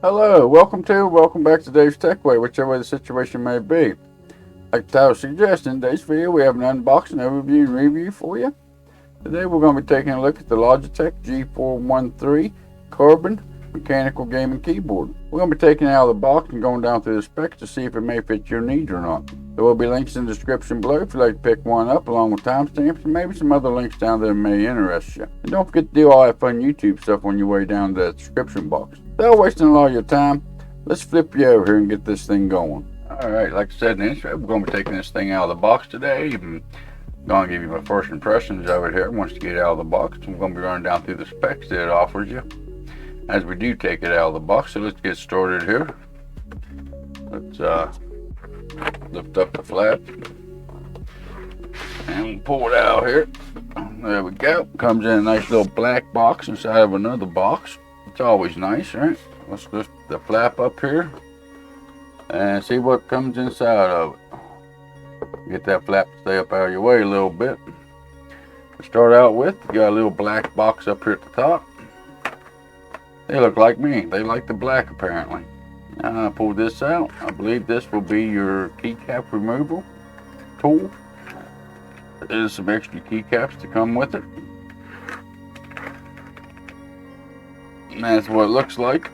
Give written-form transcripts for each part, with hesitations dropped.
Hello, welcome back to Dave's Techway, whichever way the situation may be. Like the title suggests, in today's video we have an unboxing, overview, and review for you. Today we're going to be taking a look at the Logitech G413 Carbon Mechanical Gaming Keyboard. We're going to be taking it out of the box and going down through the specs to see if it may fit your needs or not. There will be links in the description below if you'd like to pick one up, along with timestamps and maybe some other links down there that may interest you. And don't forget to do all that fun YouTube stuff on your way down to the description box. Without wasting a lot of your time, let's flip you over here and get this thing going. Alright, like I said in the intro, we're going to be taking this thing out of the box today. I'm going to give you my first impressions of it here once you get it out of the box. I'm going to be running down through the specs that it offers you as we do take it out of the box. So let's get started here. Let's lift up the flap and we'll pull it out here. There we go. Comes in a nice little black box inside of another box. It's always nice, right? Let's lift the flap up here and see what comes inside of it. Get that flap to stay up out of your way a little bit. To start out with, you got a little black box up here at the top. They look like me. They like the black apparently. Now I pull this out. I believe this will be your keycap removal tool. There's some extra keycaps to come with it. And that's what it looks like.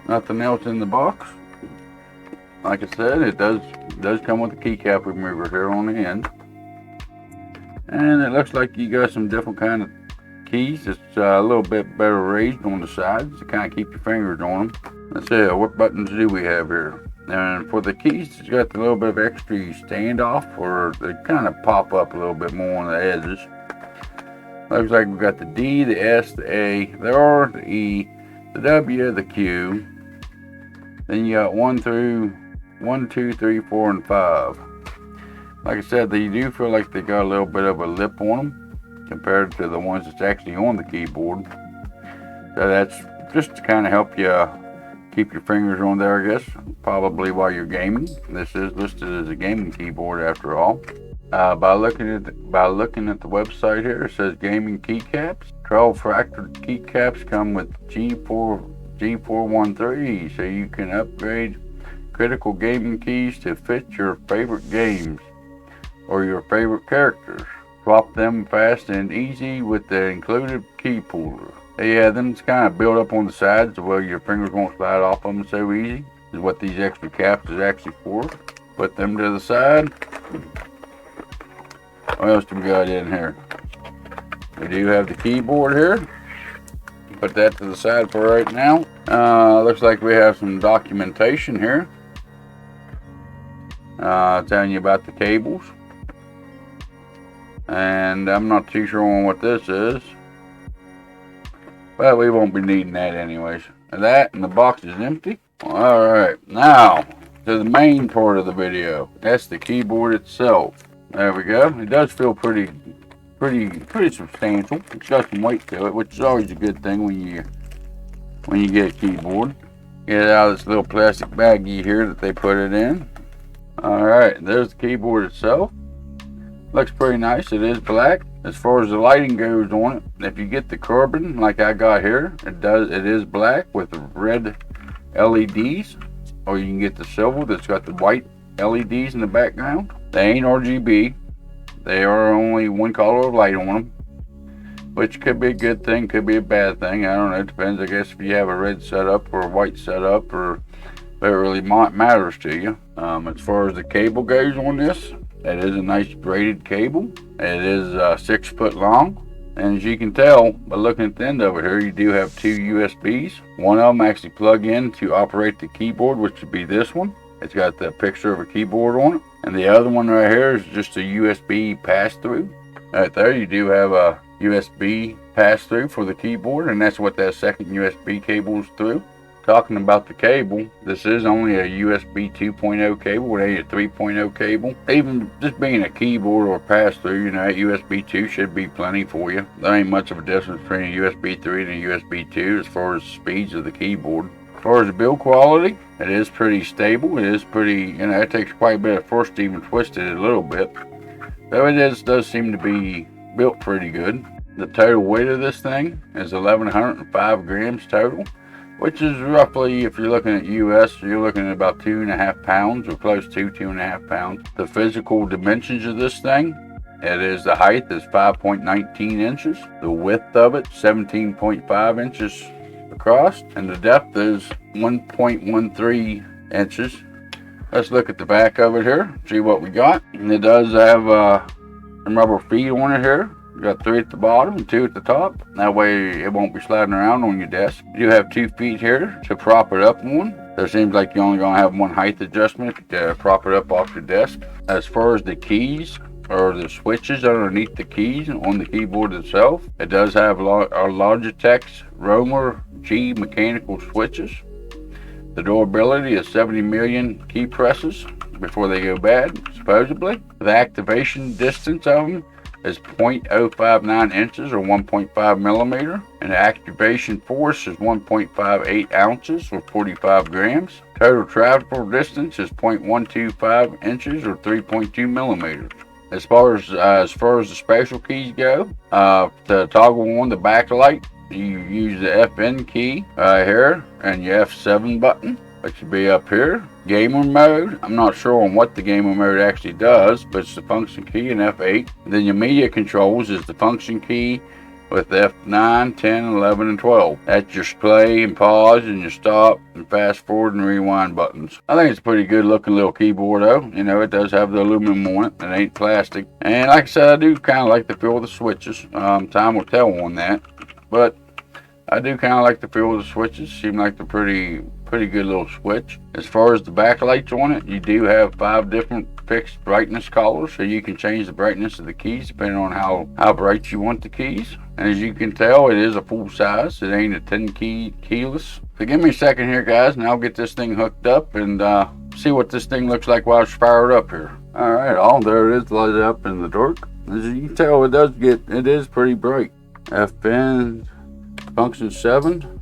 Nothing else in the box. Like I said, it does come with a keycap remover here on the end. And it looks like you got some different kind of keys. It's a little bit better raised on the sides to kind of keep your fingers on them. Let's see, what buttons do we have here? And for the keys, it's got a little bit of extra standoff, or they kind of pop up a little bit more on the edges. Looks like we've got the D, the S, the A, the R, the E, the W, the Q. Then you got 1 through 1, 2, 3, 4, and 5. Like I said, they do feel like they got a little bit of a lip on them compared to the ones that's actually on the keyboard. So that's just to kind of help you keep your fingers on there, I guess, probably while you're gaming. This is listed as a gaming keyboard after all. By looking at the website here, it says gaming keycaps. 12 fractal keycaps come with G413, so you can upgrade critical gaming keys to fit your favorite games or your favorite characters. Swap them fast and easy with the included key puller. Yeah, then it's kind of built up on the sides so your fingers won't slide off them so easy. This is what these extra caps is actually for. Put them to the side. What else do we got in here? We do have the keyboard here. Put that to the side for right now. Looks like we have some documentation here. Telling you about the cables. And I'm not too sure on what this is. But we won't be needing that anyways. That and the box is empty. Alright, now to the main part of the video. That's the keyboard itself. There we go. It does feel pretty substantial. It's got some weight to it, which is always a good thing when you get a keyboard. Get it out of this little plastic baggie here that they put it in. Alright, there's the keyboard itself. Looks pretty nice. It is black. As far as the lighting goes on it, if you get the carbon like I got here, it is black with red LEDs, or you can get the silver that's got the white LEDs in the background. They ain't RGB. They are only one color of light on them, which could be a good thing, could be a bad thing. I don't know. It depends, I guess, if you have a red setup or a white setup, or if it really matters to you. As far as the cable goes on this, it is a nice braided cable. It is 6 foot long. And as you can tell by looking at the end of it here, you do have 2 USBs. One of them actually plug in to operate the keyboard, which would be this one. It's got the picture of a keyboard on it. And the other one right here is just a USB pass-through. Right there you do have a USB pass-through for the keyboard, and that's what that second USB cable is through. Talking about the cable, this is only a USB 2.0 cable. It ain't a 3.0 cable. Even just being a keyboard or pass-through, you know, USB 2 should be plenty for you. There ain't much of a difference between a USB 3 and a USB 2 as far as speeds of the keyboard. As far as the build quality, it is pretty stable. It is pretty, you know, it takes quite a bit of force to even twist it a little bit. Though it does seem to be built pretty good. The total weight of this thing is 1,105 grams total, which is roughly, if you're looking at US, you're looking at about 2.5 pounds, or close to 2.5 pounds. The physical dimensions of this thing, the height is 5.19 inches, the width of it 17.5 inches across, and the depth is 1.13 inches. Let's look at the back of it here, see what we got. And it does have some rubber feet on it here. You got 3 at the bottom and 2 at the top. That way it won't be sliding around on your desk. You do have 2 feet here to prop it up on. So it seems like you're only going to have one height adjustment to prop it up off your desk. As far as the keys, or the switches underneath the keys on the keyboard itself, it does have our Logitech Roamer G mechanical switches. The durability is 70 million key presses before they go bad, supposedly. The activation distance of them is 0.059 inches or 1.5 millimeter. And the activation force is 1.58 ounces or 45 grams. Total travel distance is 0.125 inches or 3.2 millimeters. As far as the special keys go, to toggle on the backlight, you use the FN key here and your F7 button, which should be up here. Gamer mode, I'm not sure on what the gamer mode actually does, but it's the function key and F8. And then your media controls is the function key with F9, 10, 11, and 12. That's your play and pause and your stop and fast forward and rewind buttons. I think it's a pretty good looking little keyboard though. You know, it does have the aluminum on it. It ain't plastic. And like I said, I do kind of like the feel of the switches. Time will tell on that. But I do kind of like the feel of the switches. Seem like they're pretty good little switch. As far as the backlights on it, you do have 5 different fixed brightness colors, so you can change the brightness of the keys depending on how bright you want the keys. And as you can tell, it is a full size. It ain't a 10 key keyless. So give me a second here, guys, and I'll get this thing hooked up and see what this thing looks like while it's fired up here. All right, there it is, lighted up in the dark. As you can tell, it is pretty bright. FN function 7.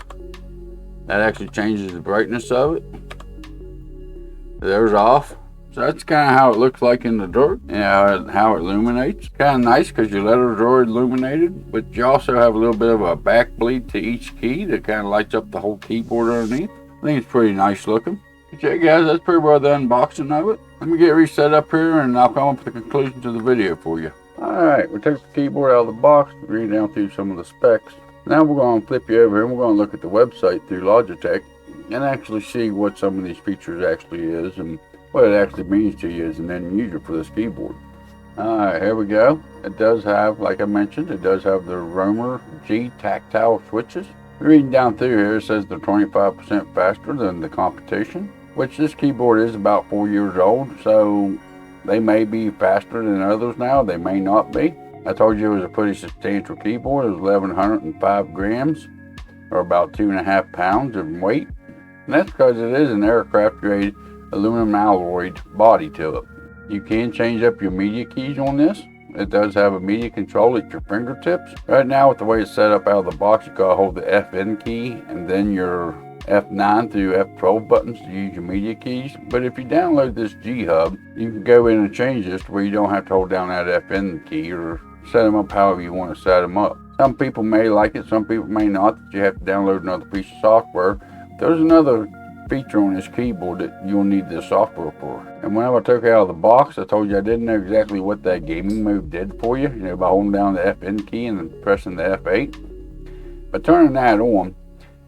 That actually changes the brightness of it. There's off. So that's kind of how it looks like in the dark, and how it illuminates. Kind of nice because your letters are illuminated, but you also have a little bit of a back bleed to each key that kind of lights up the whole keyboard underneath. I think it's pretty nice looking. Okay guys, that's pretty well the unboxing of it. Let me get reset up here and I'll come up with the conclusion to the video for you. Alright, we took the keyboard out of the box, read down through some of the specs. Now we're going to flip you over here and we're going to look at the website through Logitech and actually see what some of these features actually is and what it actually means to you as an end user for this keyboard. Alright, here we go. It does have, like I mentioned, it does have the Roamer G tactile switches. Reading down through here, it says they're 25% faster than the competition, which this keyboard is about 4 years old, so they may be faster than others now, they may not be. I told you it was a pretty substantial keyboard. It was 1,105 grams, or about 2.5 pounds of weight. And that's because it is an aircraft grade aluminum alloyed body to it. You can change up your media keys on this. It does have a media control at your fingertips. Right now, with the way it's set up out of the box, you gotta hold the FN key and then your F9 through F12 buttons to use your media keys. But if you download this G Hub, you can go in and change this to where you don't have to hold down that FN key or set them up however you want to set them up. Some people may like it, some people may not, that you have to download another piece of software. There's another feature on this keyboard that you'll need this software for. And whenever I took it out of the box, I told you I didn't know exactly what that gaming mode did for you, by holding down the FN key and then pressing the F8. But turning that on,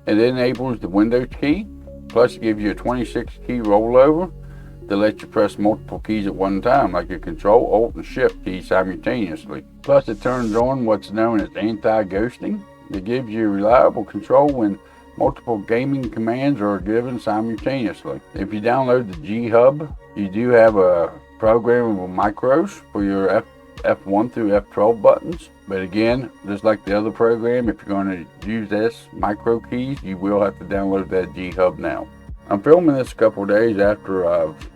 it enables the Windows key, plus it gives you a 26 key rollover to let you press multiple keys at one time, like your Control, Alt, and Shift keys simultaneously. Plus it turns on what's known as anti-ghosting. It gives you reliable control when multiple gaming commands are given simultaneously. If you download the G Hub, you do have a programmable micros for your F1 through F12 buttons. But again, just like the other program, if you're going to use this micro keys, you will have to download that G Hub now. I'm filming this a couple of days after I've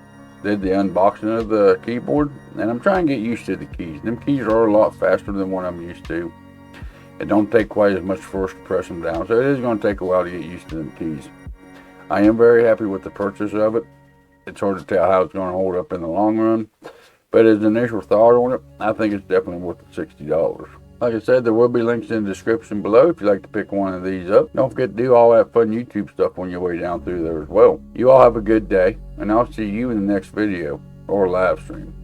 did the unboxing of the keyboard, and I'm trying to get used to the keys. Them keys are a lot faster than what I'm used to. It don't take quite as much force to press them down, so it is going to take a while to get used to them keys. I am very happy with the purchase of it. It's hard to tell how it's going to hold up in the long run, but as an initial thought on it, I think it's definitely worth the $60. Like I said, there will be links in the description below if you'd like to pick one of these up. Don't forget to do all that fun YouTube stuff on your way down through there as well. You all have a good day, and I'll see you in the next video or live stream.